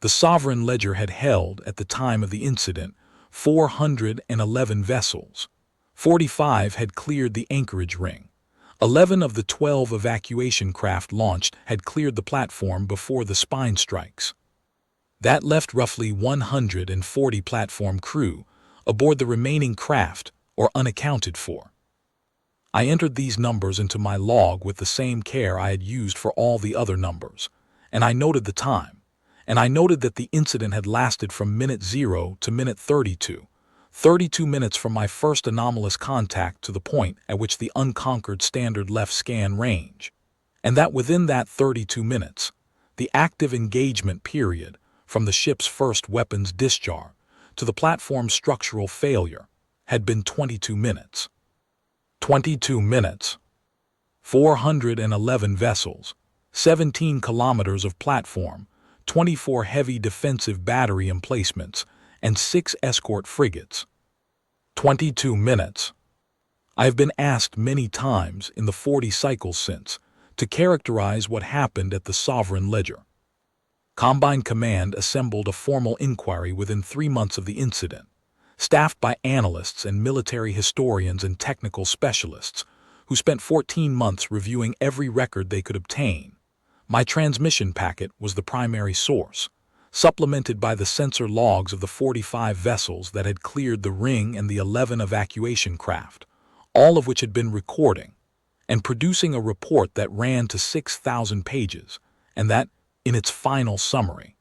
The Sovereign Ledger had held, at the time of the incident, 411 vessels. 45 had cleared the anchorage ring. 11 of the 12 evacuation craft launched had cleared the platform before the spine strikes. That left roughly 140 platform crew aboard the remaining craft or unaccounted for. I entered these numbers into my log with the same care I had used for all the other numbers, and I noted the time, and I noted that the incident had lasted from minute 0 to minute 32, 32 minutes from my first anomalous contact to the point at which the unconquered standard left scan range, and that within that 32 minutes, the active engagement period from the ship's first weapons discharge to the platform's structural failure had been 22 minutes. 22 minutes. 411 vessels, 17 kilometers of platform, 24 heavy defensive battery emplacements, and 6 escort frigates. 22 minutes. I have been asked many times in the 40 cycles since to characterize what happened at the Sovereign Ledger. Combine Command assembled a formal inquiry within 3 months of the incident, staffed by analysts and military historians and technical specialists who spent 14 months reviewing every record they could obtain. My transmission packet was the primary source, supplemented by the sensor logs of the 45 vessels that had cleared the ring and the 11 evacuation craft, all of which had been recording, and producing a report that ran to 6,000 pages, and that, in its final summary,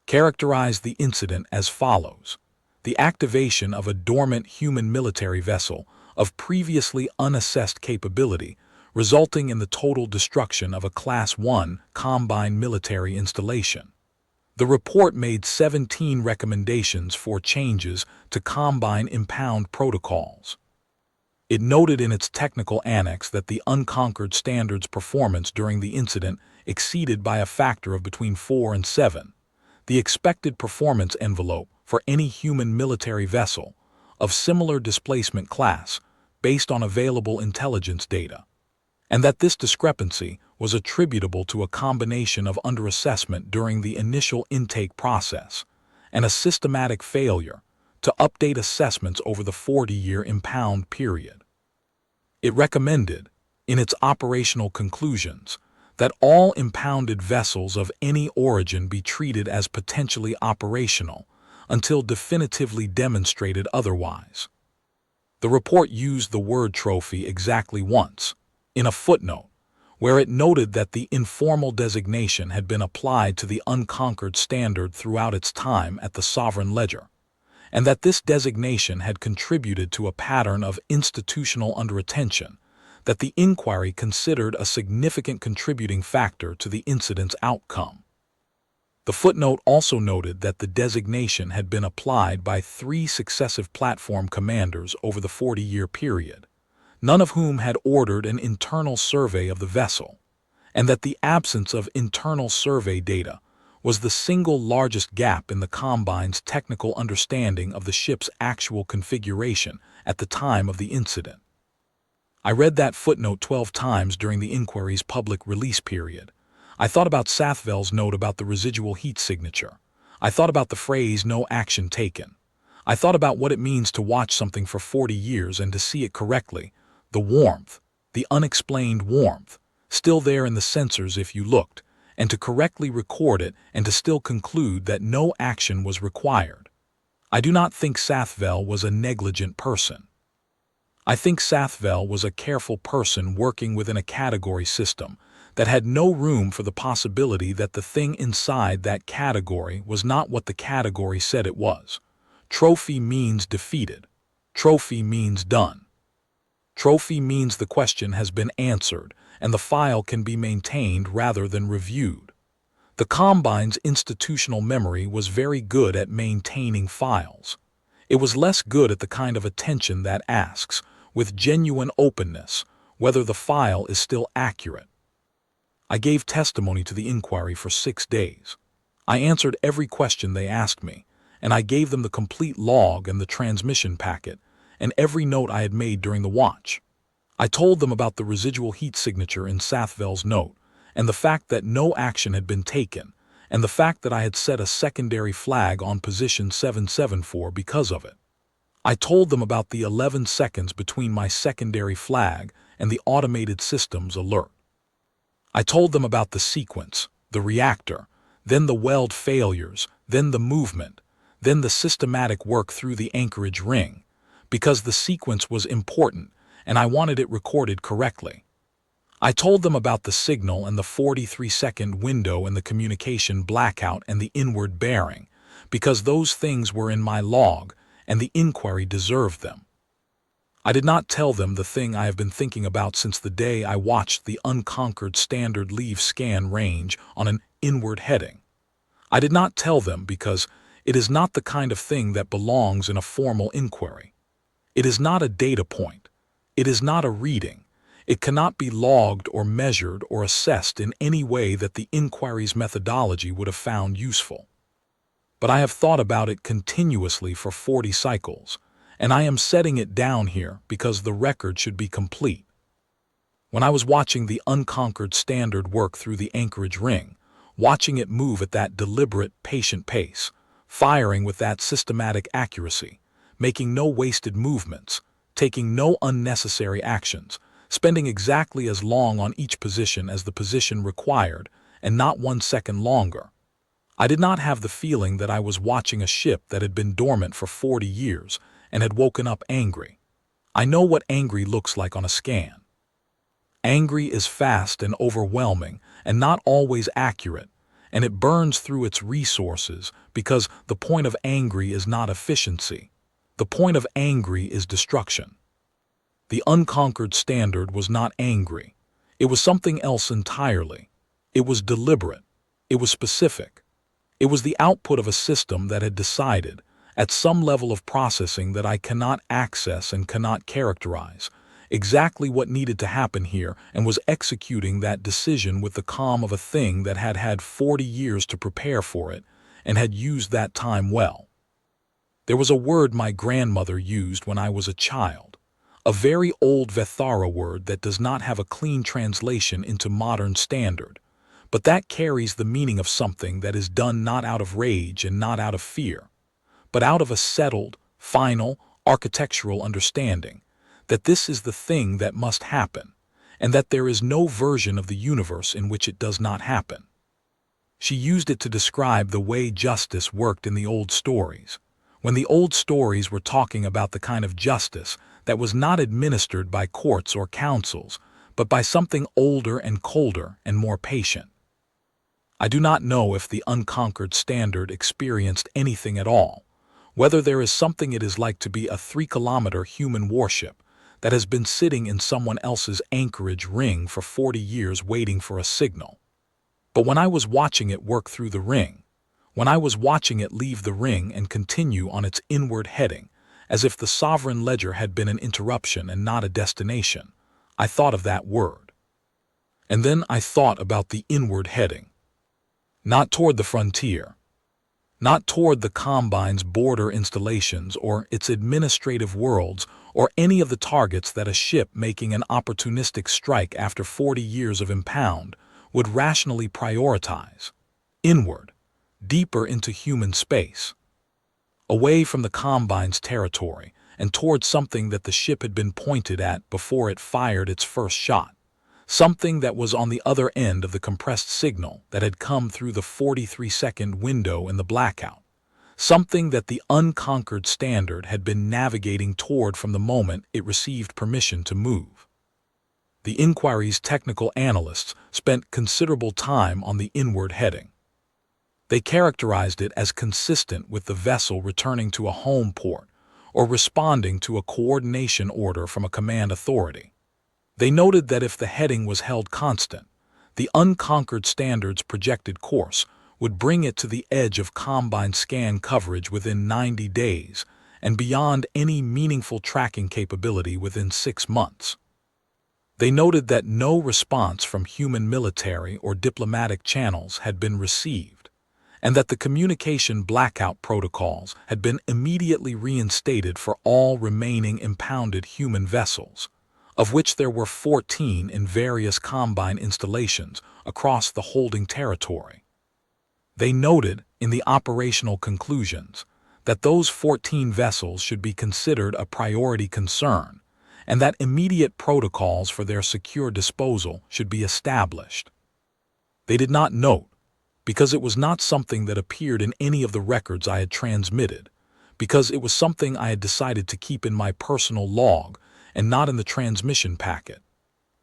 characterized the incident as follows: the activation of a dormant human military vessel of previously unassessed capability, resulting in the total destruction of a Class 1 Combine military installation. The report made 17 recommendations for changes to Combine impound protocols. It noted in its technical annex that the unconquered standard's performance during the incident exceeded by a factor of between 4 and 7 the expected performance envelope for any human military vessel of similar displacement class based on available intelligence data, and that this discrepancy was attributable to a combination of underassessment during the initial intake process and a systematic failure to update assessments over the 40-year impound period. It recommended, in its operational conclusions, that all impounded vessels of any origin be treated as potentially operational until definitively demonstrated otherwise. The report used the word trophy exactly once, in a footnote, where it noted that the informal designation had been applied to the unconquered standard throughout its time at the Sovereign Ledger, and that this designation had contributed to a pattern of institutional underattention that the inquiry considered a significant contributing factor to the incident's outcome. The footnote also noted that the designation had been applied by 3 successive platform commanders over the 40-year period, none of whom had ordered an internal survey of the vessel, and that the absence of internal survey data was the single largest gap in the Combine's technical understanding of the ship's actual configuration at the time of the incident. I read that footnote 12 times during the inquiry's public release period. I thought about Sathvel's note about the residual heat signature. I thought about the phrase "no action taken." I thought about what it means to watch something for 40 years and to see it correctly, the warmth, the unexplained warmth, still there in the sensors if you looked, and to correctly record it and to still conclude that no action was required. I do not think Sathvel was a negligent person. I think Sathvel was a careful person working within a category system that had no room for the possibility that the thing inside that category was not what the category said it was, Trophy means defeated. Trophy means done. Trophy means the question has been answered and the file can be maintained rather than reviewed. The Combine's institutional memory was very good at maintaining files. It was less good at the kind of attention that asks, with genuine openness, whether the file is still accurate. I gave testimony to the inquiry for 6 days. I answered every question they asked me, and I gave them the complete log and the transmission packet, and every note I had made during the watch. I told them about the residual heat signature in Sathvel's note, and the fact that no action had been taken, and the fact that I had set a secondary flag on position 774 because of it. I told them about the 11 seconds between my secondary flag and the automated system's alert. I told them about the sequence, the reactor, then the weld failures, then the movement, then the systematic work through the anchorage ring, because the sequence was important and I wanted it recorded correctly. I told them about the signal and the 43-second window and the communication blackout and the inward bearing, because those things were in my log and the inquiry deserved them. I did not tell them the thing I have been thinking about since the day I watched the unconquered standard leave scan range on an inward heading. I did not tell them because it is not the kind of thing that belongs in a formal inquiry. It is not a data point. It is not a reading. It cannot be logged or measured or assessed in any way that the inquiry's methodology would have found useful. But I have thought about it continuously for 40 cycles, and I am setting it down here because the record should be complete. When I was watching the unconquered standard work through the anchorage ring, watching it move at that deliberate, patient pace, firing with that systematic accuracy, making no wasted movements, taking no unnecessary actions, spending exactly as long on each position as the position required, and not 1 second longer, I did not have the feeling that I was watching a ship that had been dormant for 40 years and had woken up angry. I know what angry looks like on a scan. Angry is fast and overwhelming and not always accurate, and it burns through its resources because the point of angry is not efficiency. The point of angry is destruction. The unconquered standard was not angry. It was something else entirely. It was deliberate. It was specific. It was the output of a system that had decided, at some level of processing that I cannot access and cannot characterize, exactly what needed to happen here and was executing that decision with the calm of a thing that had had 40 years to prepare for it and had used that time well. There was a word my grandmother used when I was a child, a very old Vethara word that does not have a clean translation into modern standard, but that carries the meaning of something that is done not out of rage and not out of fear, but out of a settled, final, architectural understanding that this is the thing that must happen, and that there is no version of the universe in which it does not happen. She used it to describe the way justice worked in the old stories, when the old stories were talking about the kind of justice that was not administered by courts or councils, but by something older and colder and more patient. I do not know if the unconquered standard experienced anything at all, whether there is something it is like to be a 3-kilometer human warship that has been sitting in someone else's anchorage ring for 40 years waiting for a signal. But when I was watching it work through the ring, when I was watching it leave the ring and continue on its inward heading, as if the sovereign ledger had been an interruption and not a destination, I thought of that word. And then I thought about the inward heading. Not toward the frontier, not toward the Combine's border installations or its administrative worlds or any of the targets that a ship making an opportunistic strike after 40 years of impound would rationally prioritize. Inward, deeper into human space, away from the Combine's territory and toward something that the ship had been pointed at before it fired its first shot. Something that was on the other end of the compressed signal that had come through the 43-second window in the blackout. Something that the unconquered standard had been navigating toward from the moment it received permission to move. The inquiry's technical analysts spent considerable time on the inward heading. They characterized it as consistent with the vessel returning to a home port or responding to a coordination order from a command authority. They noted that if the heading was held constant, the unconquered standard's projected course would bring it to the edge of Combine scan coverage within 90 days and beyond any meaningful tracking capability within 6 months. They noted that no response from human military or diplomatic channels had been received, and that the communication blackout protocols had been immediately reinstated for all remaining impounded human vessels, of which there were 14 in various Combine installations across the holding territory. They noted in the operational conclusions that those 14 vessels should be considered a priority concern and that immediate protocols for their secure disposal should be established. They did not note, because it was not something that appeared in any of the records I had transmitted, because it was something I had decided to keep in my personal log and not in the transmission packet,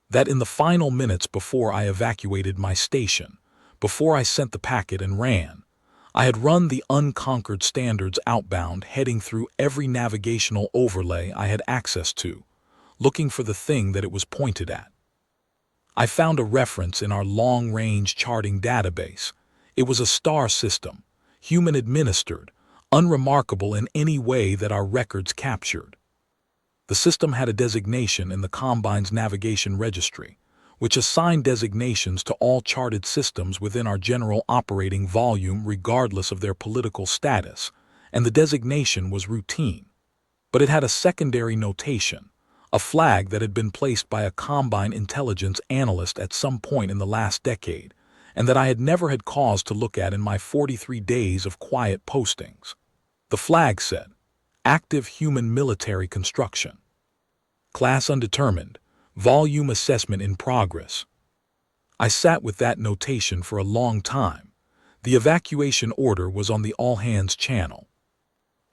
that in the final minutes before I evacuated my station, before I sent the packet and ran, I had run the unconquered standards outbound, heading through every navigational overlay I had access to, looking for the thing that it was pointed at. I found a reference in our long-range charting database. It was a star system, human-administered, unremarkable in any way that our records captured. The system had a designation in the Combine's navigation registry, which assigned designations to all charted systems within our general operating volume regardless of their political status, and the designation was routine. But it had a secondary notation, a flag that had been placed by a Combine intelligence analyst at some point in the last decade, and that I had never had cause to look at in my 43 days of quiet postings. The flag said, Active Human Military Construction. Class Undetermined, Volume Assessment in Progress. I sat with that notation for a long time. The evacuation order was on the all-hands channel.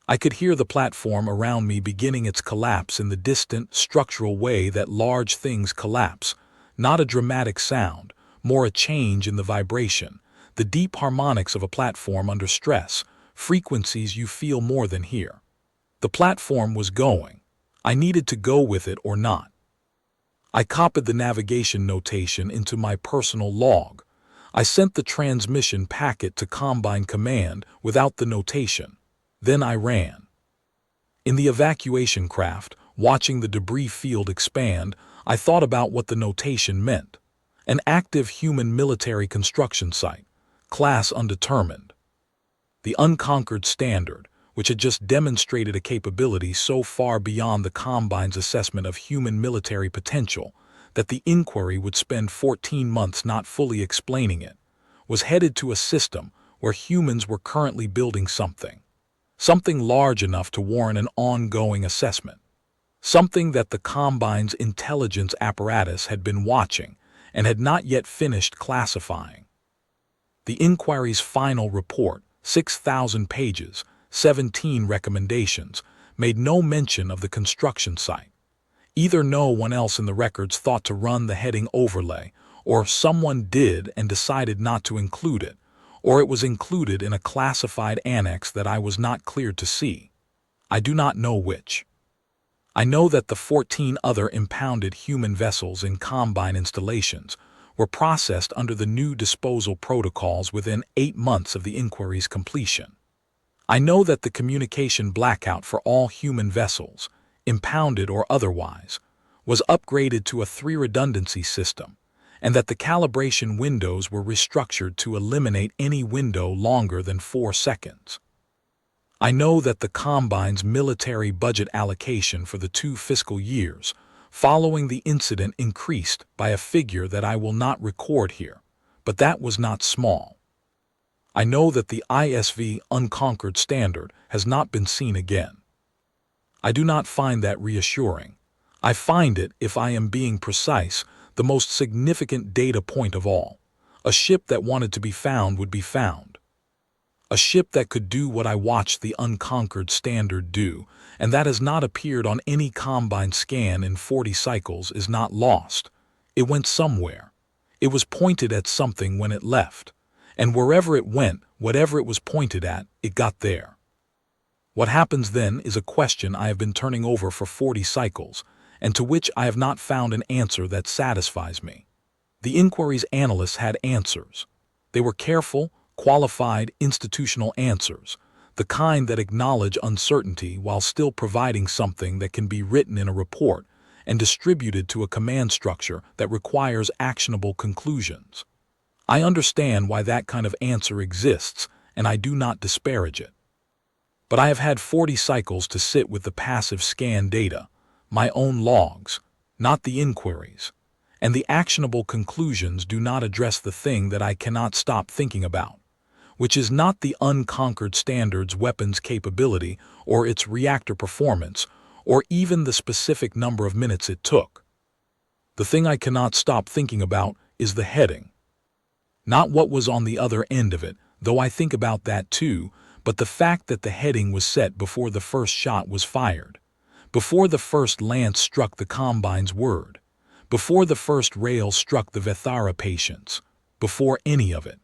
I could hear the platform around me beginning its collapse in the distant, structural way that large things collapse, not a dramatic sound, more a change in the vibration, the deep harmonics of a platform under stress, frequencies you feel more than hear. The platform was going. I needed to go with it or not. I copied the navigation notation into my personal log. I sent the transmission packet to Combine Command without the notation. Then I ran. In the evacuation craft, watching the debris field expand, I thought about what the notation meant. An active human military construction site, class undetermined. The unconquered standard, which had just demonstrated a capability so far beyond the Combine's assessment of human military potential that the inquiry would spend 14 months not fully explaining it, was headed to a system where humans were currently building something large enough to warrant an ongoing assessment, something that the Combine's intelligence apparatus had been watching and had not yet finished classifying. The inquiry's final report, 6,000 pages, 17 recommendations, made no mention of the construction site. Either no one else in the records thought to run the heading overlay, or someone did and decided not to include it, or it was included in a classified annex that I was not cleared to see. I do not know which. I know that the 14 other impounded human vessels in Combine installations were processed under the new disposal protocols within 8 months of the inquiry's completion. I know that the communication blackout for all human vessels, impounded or otherwise, was upgraded to a 3 redundancy system, and that the calibration windows were restructured to eliminate any window longer than 4 seconds. I know that the Combine's military budget allocation for the 2 fiscal years following the incident increased by a figure that I will not record here, but that was not small. I know that the ISV unconquered standard has not been seen again. I do not find that reassuring. I find it, if I am being precise, the most significant data point of all. A ship that wanted to be found would be found. A ship that could do what I watched the unconquered standard do, and that has not appeared on any Combine scan in 40 cycles, is not lost. It went somewhere. It was pointed at something when it left, and wherever it went whatever it was pointed at, it got there. What happens then is a question I have been turning over for 40 cycles, and to which I have not found an answer that satisfies me. The inquiry's analysts had answers. They were careful, qualified, institutional answers, the kind that acknowledge uncertainty while still providing something that can be written in a report and distributed to a command structure that requires actionable conclusions. I understand why that kind of answer exists, and I do not disparage it. But I have had 40 cycles to sit with the passive scan data, my own logs, not the inquiries, and the actionable conclusions do not address the thing that I cannot stop thinking about, which is not the unconquered standard's weapons capability or its reactor performance, or even the specific number of minutes it took. The thing I cannot stop thinking about is the heading. Not what was on the other end of it, though I think about that too, but the fact that the heading was set before the first shot was fired, before the first lance struck the Combine's word, before the first rail struck the Vethara patients, before any of it.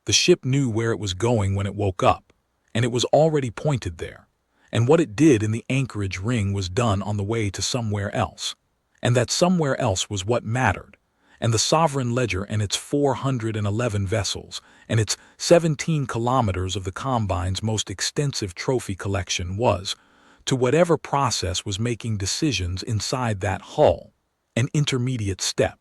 The ship knew where it was going when it woke up, and it was already pointed there, and what it did in the anchorage ring was done on the way to somewhere else, and that somewhere else was what mattered, and the sovereign ledger and its 411 vessels, and its 17 kilometers of the Combine's most extensive trophy collection was, to whatever process was making decisions inside that hull, an intermediate step.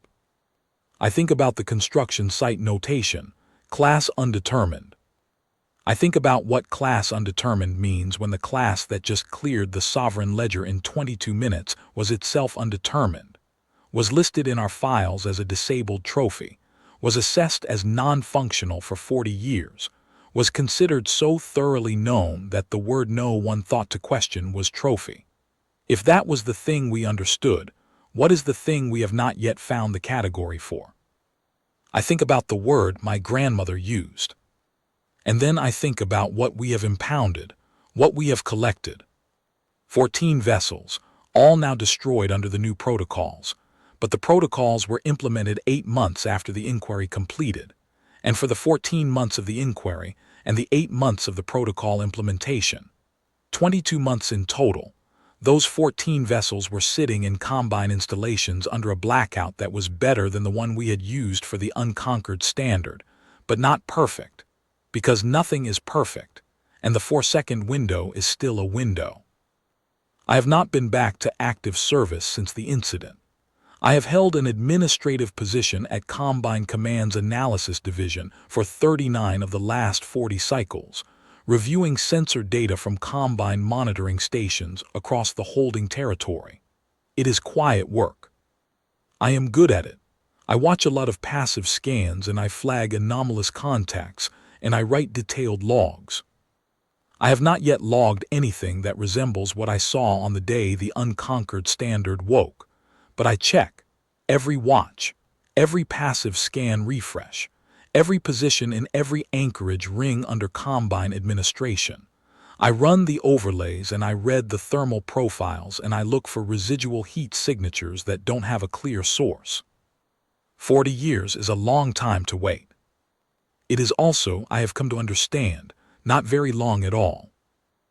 I think about the construction site notation, class undetermined. I think about what class undetermined means when the class that just cleared the sovereign ledger in 22 minutes was itself undetermined, was listed in our files as a disabled trophy, was assessed as non-functional for 40 years, was considered so thoroughly known that the word no one thought to question was trophy. If that was the thing we understood, what is the thing we have not yet found the category for? I think about the word my grandmother used. And then I think about what we have impounded, what we have collected. 14 vessels, all now destroyed under the new protocols, but the protocols were implemented 8 months after the inquiry completed, and for the 14 months of the inquiry and the 8 months of the protocol implementation, 22 months in total, those 14 vessels were sitting in Combine installations under a blackout that was better than the one we had used for the unconquered standard, but not perfect, because nothing is perfect, and the 4-second window is still a window. I have not been back to active service since the incident. I have held an administrative position at Combine Command's Analysis Division for 39 of the last 40 cycles, reviewing sensor data from Combine monitoring stations across the holding territory. It is quiet work. I am good at it. I watch a lot of passive scans and I flag anomalous contacts and I write detailed logs. I have not yet logged anything that resembles what I saw on the day the unconquered standard woke, but I check every watch, every passive scan refresh, every position in every anchorage ring under Combine administration. I run the overlays and I read the thermal profiles and I look for residual heat signatures that don't have a clear source. 40 years is a long time to wait. It is also, I have come to understand, not very long at all.